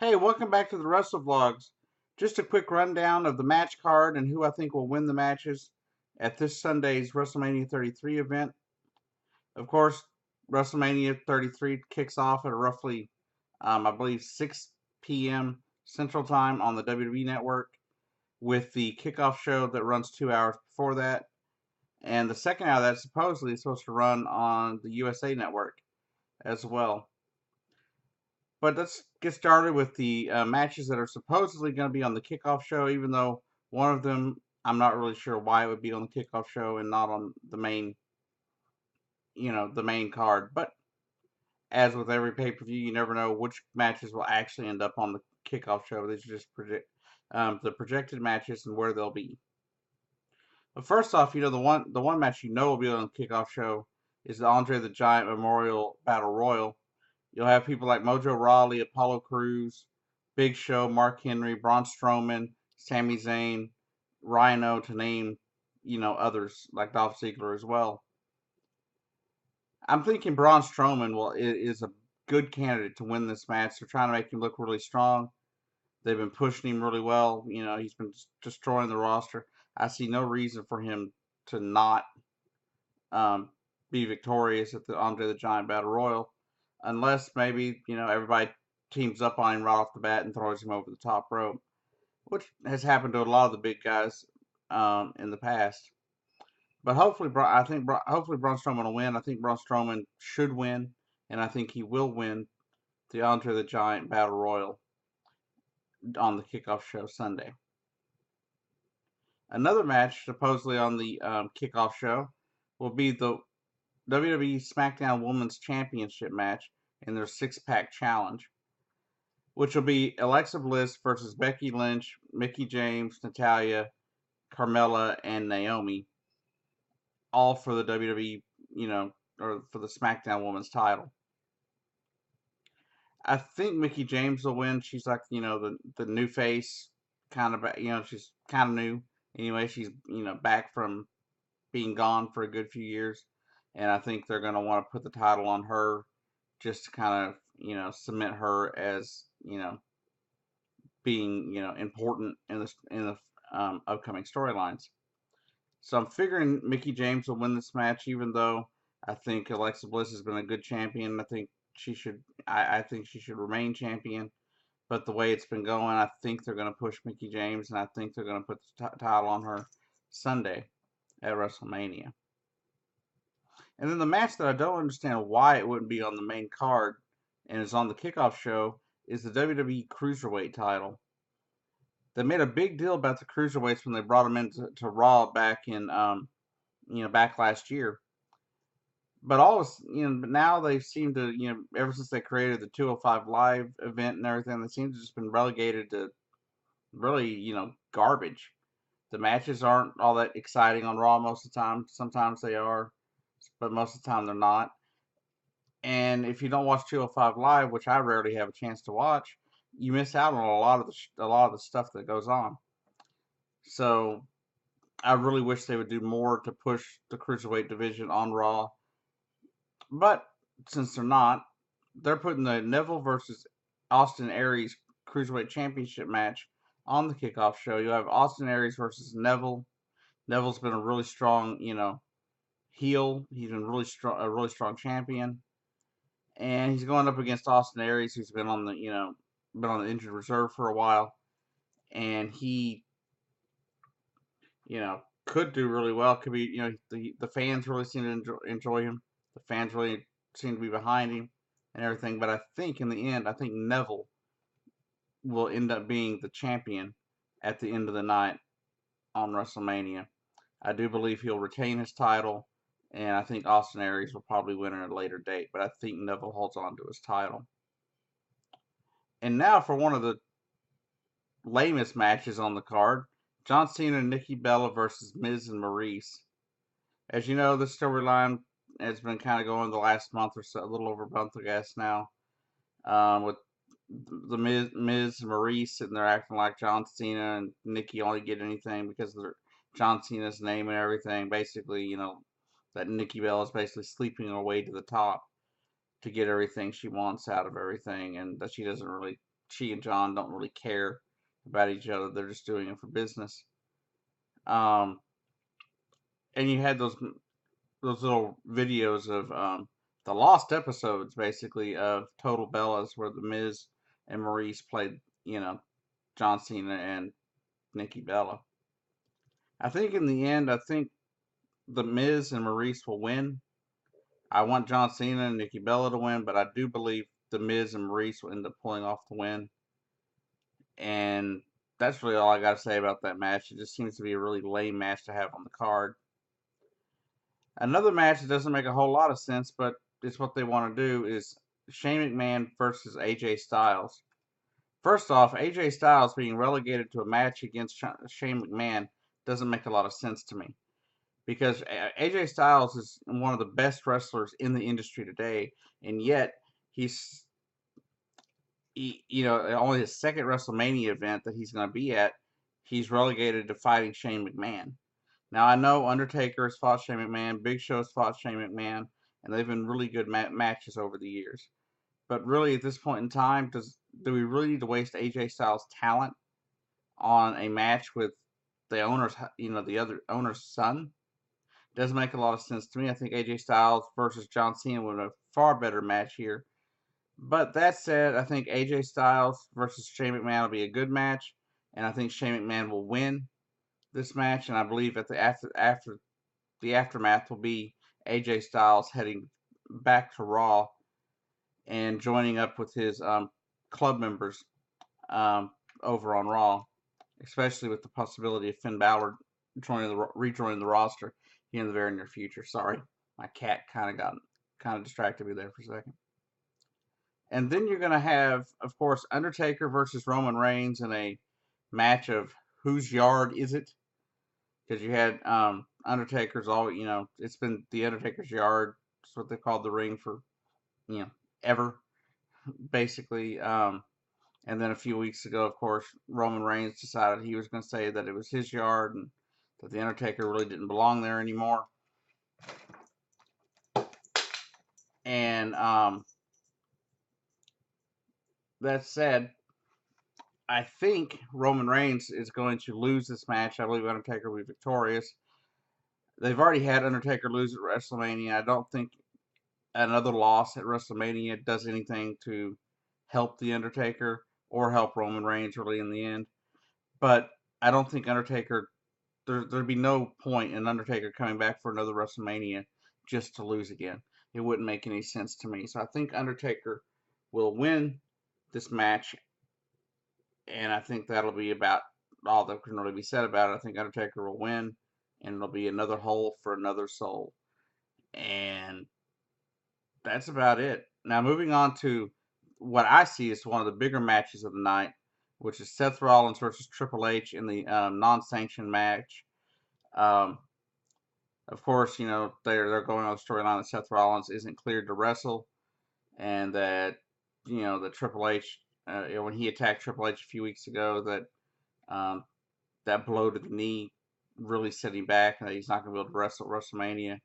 Hey, welcome back to the Wrestle Vlogs. Just a quick rundown of the match card and who I think will win the matches at this Sunday's WrestleMania 33 event. Of course, WrestleMania 33 kicks off at roughly, I believe, 6 p.m. Central Time on the WWE Network, with the kickoff show that runs 2 hours before that. And the second hour of that supposedly is supposed to run on the USA Network as well. But let's get started with the matches that are supposedly going to be on the kickoff show, even though one of them, I'm not really sure why it would be on the kickoff show and not on the main, the main card. But as with every pay-per-view, you never know which matches will actually end up on the kickoff show. These are just the projected matches and where they'll be. But first off, the one match will be on the kickoff show is the Andre the Giant Memorial Battle Royal. You'll have people like Mojo Rawley, Apollo Crews, Big Show, Mark Henry, Braun Strowman, Sami Zayn, Rhino, to name, others like Dolph Ziggler as well. I'm thinking Braun Strowman is a good candidate to win this match. They're trying to make him look really strong. They've been pushing him really well. He's been destroying the roster. I see no reason for him to not um, be victorious at the Andre the Giant Battle Royal, unless maybe everybody teams up on him right off the bat and throws him over the top rope, which has happened to a lot of the big guys in the past. But hopefully, hopefully Braun Strowman will win. I think Braun Strowman should win, and I think he will win the Andre the Giant Battle Royal on the kickoff show Sunday. Another match supposedly on the kickoff show will be the WWE SmackDown Women's Championship match in their six-pack challenge, which will be Alexa Bliss versus Becky Lynch, Mickie James, Natalya, Carmella, and Naomi, all for the WWE, or for the SmackDown Women's title. I think Mickie James will win. She's like, the new face, kind of, she's kind of new. Anyway, she's, back from being gone for a good few years. And I think they're going to want to put the title on her just to kind of, cement her as, being, important in the upcoming storylines. So I'm figuring Mickie James will win this match, even though I think Alexa Bliss has been a good champion. I think she should remain champion. But the way it's been going, I think they're going to push Mickie James, and I think they're going to put the title on her Sunday at WrestleMania. And then the match that I don't understand why it wouldn't be on the main card and is on the kickoff show is the WWE Cruiserweight title. They made a big deal about the cruiserweights when they brought them into Raw back in, back last year. But now they seem to, ever since they created the 205 Live event and everything, they seem to just been relegated to really, garbage. The matches aren't all that exciting on Raw most of the time. Sometimes they are, but most of the time they're not. And if you don't watch 205 Live, which I rarely have a chance to watch, you miss out on a lot of the stuff that goes on. So I really wish they would do more to push the cruiserweight division on Raw. But since they're not, they're putting the Neville versus Austin Aries cruiserweight championship match on the kickoff show. You have Austin Aries versus Neville. Neville's been a really strong, heel. He's been a really strong champion, and he's going up against Austin Aries, who's been on the injured reserve for a while, and he, could do really well. Could be, the fans really seem to enjoy him. The fans really seem to be behind him and everything. But I think in the end, I think Neville will end up being the champion at the end of the night on WrestleMania. I do believe he'll retain his title, and I think Austin Aries will probably win at a later date. But I think Neville holds on to his title. And now for one of the lamest matches on the card, John Cena and Nikki Bella versus Miz and Maurice. As you know, the storyline has been kind of going the last month or so, a little over a month, I guess, now, with the Miz and Maurice sitting there acting like John Cena, and Nikki only get anything because of John Cena's name and everything. Basically, that Nikki Bella is basically sleeping her way to the top to get everything she wants out of everything, and that she doesn't really she and John don't really care about each other. They're just doing it for business. Um, and you had those little videos of the lost episodes, basically, of Total Bellas, where the Miz and Maurice played, John Cena and Nikki Bella. I think in the end, I think the Miz and Maurice will win. I want John Cena and Nikki Bella to win, but I do believe the Miz and Maurice will end up pulling off the win. And that's really all I got to say about that match. It just seems to be a really lame match to have on the card. Another match that doesn't make a whole lot of sense, but it's what they want to do, is Shane McMahon versus AJ Styles. First off, AJ Styles being relegated to a match against Shane McMahon doesn't make a lot of sense to me, because AJ Styles is one of the best wrestlers in the industry today, and yet he's only his second WrestleMania event that he's going to be at, he's relegated to fighting Shane McMahon. Now, I know Undertaker has fought Shane McMahon, Big Show has fought Shane McMahon, and they've been really good matches over the years. But really, at this point in time, do we really need to waste AJ Styles' talent on a match with the owner's, the other owner's son? Doesn't make a lot of sense to me. I think AJ Styles versus John Cena would have a far better match here. But that said, I think AJ Styles versus Shane McMahon will be a good match, and I think Shane McMahon will win this match, and I believe at the aftermath will be AJ Styles heading back to Raw and joining up with his club members over on Raw, especially with the possibility of Finn Balor rejoining the roster in the very near future. Sorry, my cat kind of distracted me there for a second. And then you're going to have, of course, Undertaker versus Roman Reigns in a match of whose yard is it? Because you had Undertaker's it's been the Undertaker's yard. That's what they called the ring for, ever, basically. And then a few weeks ago, of course, Roman Reigns decided he was going to say that it was his yard and that the Undertaker really didn't belong there anymore. And that said, I think Roman Reigns is going to lose this match. I believe Undertaker will be victorious. They've already had Undertaker lose at WrestleMania. I don't think another loss at WrestleMania does anything to help the Undertaker or help Roman Reigns really in the end. But I don't think Undertaker, there'd be no point in Undertaker coming back for another WrestleMania just to lose again. It wouldn't make any sense to me. So I think Undertaker will win this match, and I think that'll be about all that can really be said about it. I think Undertaker will win, and it'll be another hole for another soul. And that's about it. Now, moving on to what I see is one of the bigger matches of the night, which is Seth Rollins versus Triple H in the non-sanctioned match. Of course, they're going on the storyline that Seth Rollins isn't cleared to wrestle, and that the Triple H, when he attacked Triple H a few weeks ago, that that blow to the knee really set him back, and that he's not going to be able to wrestle at WrestleMania,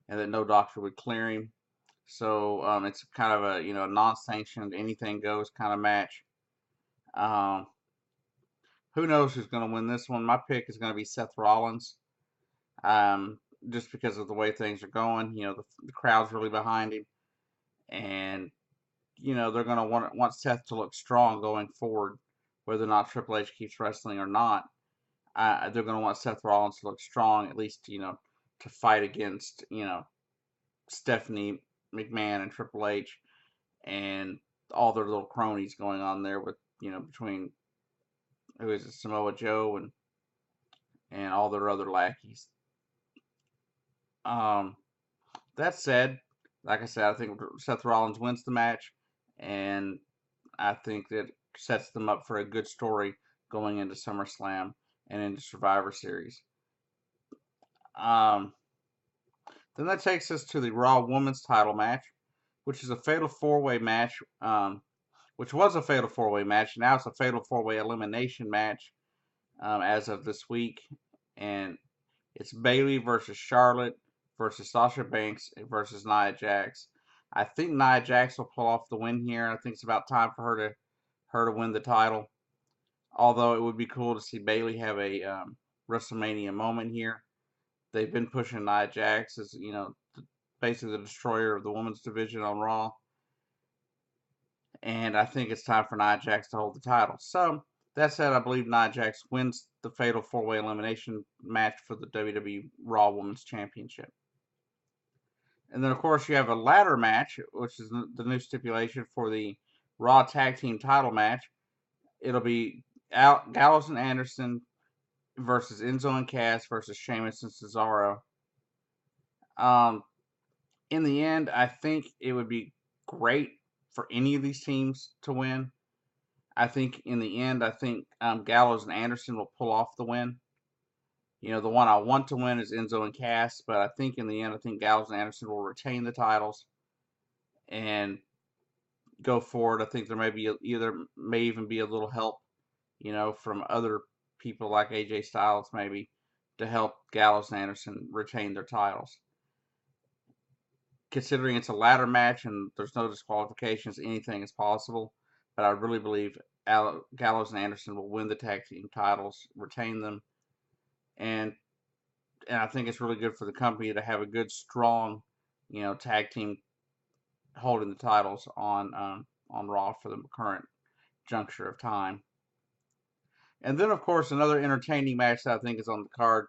and that no doctor would clear him. So it's kind of a non-sanctioned, anything goes kind of match. Who knows who's going to win this one? My pick is going to be Seth Rollins, just because of the way things are going. The crowd's really behind him, and they're going to want Seth to look strong going forward, whether or not Triple H keeps wrestling or not. They're going to want Seth Rollins to look strong, at least to fight against Stephanie McMahon and Triple H and all their little cronies going on there with between who is it, Samoa Joe and all their other lackeys. That said, like I said, I think Seth Rollins wins the match, and I think that sets them up for a good story going into SummerSlam and into Survivor Series. Then that takes us to the Raw Women's Title match, which is a Fatal 4-Way match, which was a Fatal 4-Way match. Now it's a Fatal 4-Way elimination match as of this week. And it's Bayley versus Charlotte versus Sasha Banks versus Nia Jax. I think Nia Jax will pull off the win here. I think it's about time for her to her to win the title. Although it would be cool to see Bayley have a WrestleMania moment here. They've been pushing Nia Jax as, basically the destroyer of the women's division on Raw. And I think it's time for Nia Jax to hold the title. So, that said, I believe Nia Jax wins the fatal 4-way elimination match for the WWE Raw Women's Championship. And then, of course, you have a ladder match, which is the new stipulation for the Raw Tag Team title match. It'll be Gallows and Anderson versus Enzo and Cass versus Sheamus and Cesaro. In the end, I think it would be great for any of these teams to win. I think in the end, Gallows and Anderson will pull off the win. The one I want to win is Enzo and Cass, but I think in the end, I think Gallows and Anderson will retain the titles and go forward. I think there may even be a little help, from other people like AJ Styles maybe to help Gallows and Anderson retain their titles. Considering it's a ladder match and there's no disqualifications, anything is possible. But I really believe Gallows and Anderson will win the tag team titles, retain them, and I think it's really good for the company to have a good, strong, tag team holding the titles on Raw for the current juncture of time. And then, of course, another entertaining match that I think is on the card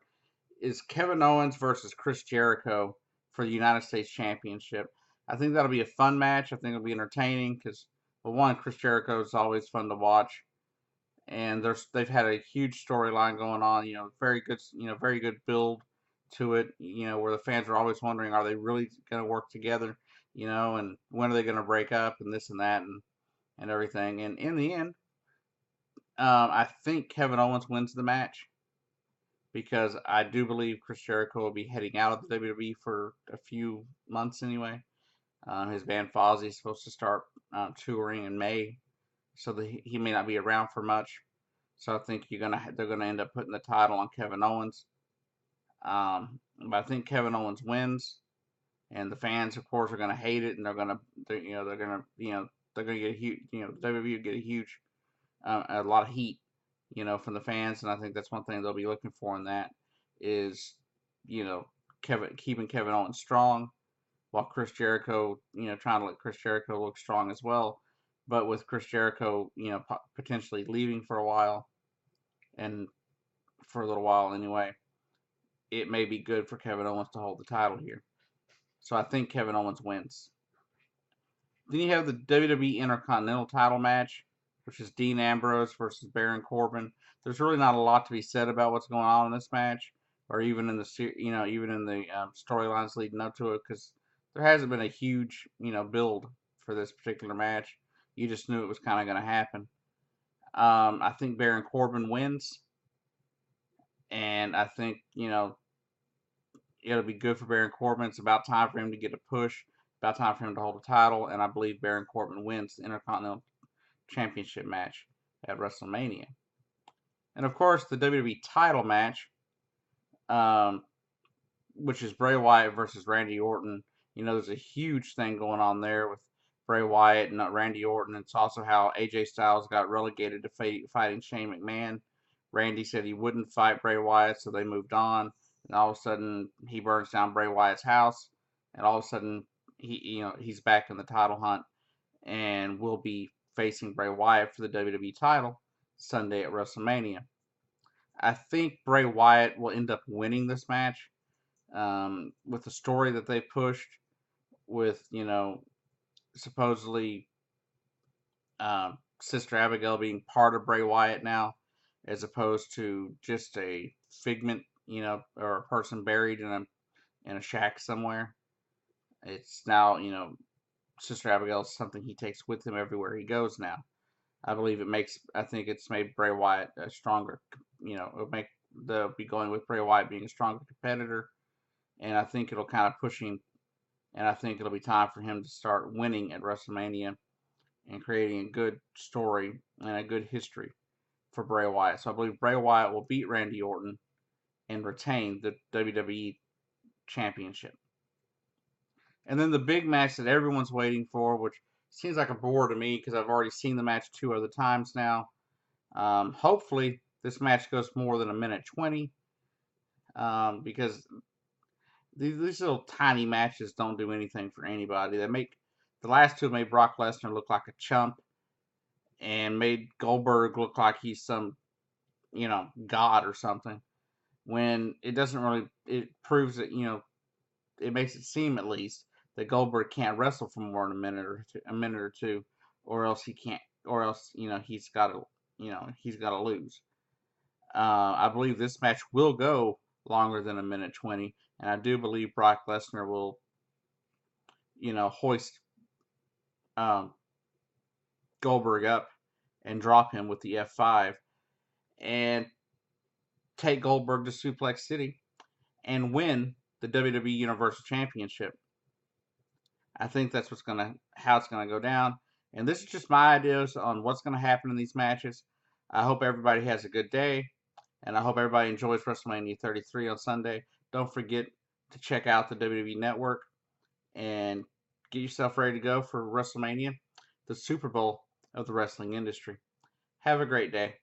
is Kevin Owens versus Chris Jericho for the United States Championship. I think that'll be a fun match. I think it'll be entertaining because, well, one, Chris Jericho is always fun to watch, and they've had a huge storyline going on. Very good build to it. Where the fans are always wondering, are they really going to work together? And when are they going to break up and this and that and everything. And in the end, I think Kevin Owens wins the match because I do believe Chris Jericho will be heading out of the WWE for a few months anyway. His band Fozzy is supposed to start touring in May, so he may not be around for much. So I think they're gonna end up putting the title on Kevin Owens. But I think Kevin Owens wins, and the fans, of course, are gonna hate it, and they're gonna get a huge, WWE will get a lot of heat, from the fans, and I think that's one thing they'll be looking for in that is, keeping Kevin Owens strong, while Chris Jericho, trying to let Chris Jericho look strong as well, but with Chris Jericho, potentially leaving for a while, and for a little while anyway, it may be good for Kevin Owens to hold the title here. So I think Kevin Owens wins. Then you have the WWE Intercontinental title match, which is Dean Ambrose versus Baron Corbin. There's really not a lot to be said about what's going on in this match, or even in the storylines leading up to it, because there hasn't been a huge build for this particular match. You just knew it was kind of going to happen. I think Baron Corbin wins, and I think it'll be good for Baron Corbin. It's about time for him to get a push. About time for him to hold a title, and I believe Baron Corbin wins the Intercontinental Championship match at WrestleMania. And of course, the WWE title match, which is Bray Wyatt versus Randy Orton. There's a huge thing going on there with Bray Wyatt and Randy Orton. It's also how AJ Styles got relegated to fighting Shane McMahon. Randy said he wouldn't fight Bray Wyatt, so they moved on. And all of a sudden, he burns down Bray Wyatt's house, and all of a sudden, he's back in the title hunt, and will be facing Bray Wyatt for the WWE title Sunday at WrestleMania. I think Bray Wyatt will end up winning this match, with the story that they pushed, with supposedly Sister Abigail being part of Bray Wyatt now, as opposed to just a figment, or a person buried in a shack somewhere. It's now, Sister Abigail is something he takes with him everywhere he goes now. I think it's made Bray Wyatt a stronger, they'll be going with Bray Wyatt being a stronger competitor, and I think it'll kind of push him, and I think it'll be time for him to start winning at WrestleMania and creating a good story and a good history for Bray Wyatt. So I believe Bray Wyatt will beat Randy Orton and retain the WWE Championship. And then the big match that everyone's waiting for, which seems like a bore to me because I've already seen the match 2 other times now. Hopefully, this match goes more than a minute 20 because these little tiny matches don't do anything for anybody. The last two made Brock Lesnar look like a chump and made Goldberg look like he's some, god or something. When it doesn't really, it proves that, it makes it seem at least that Goldberg can't wrestle for more than a minute or two, or else he can't, or else he's got to lose. I believe this match will go longer than a minute 20, and I do believe Brock Lesnar will, hoist um, Goldberg up and drop him with the F5 and take Goldberg to Suplex City and win the WWE Universal Championship. I think that's how it's gonna go down. And this is just my ideas on what's gonna happen in these matches. I hope everybody has a good day, and I hope everybody enjoys WrestleMania 33 on Sunday. Don't forget to check out the WWE Network and get yourself ready to go for WrestleMania, the Super Bowl of the wrestling industry. Have a great day.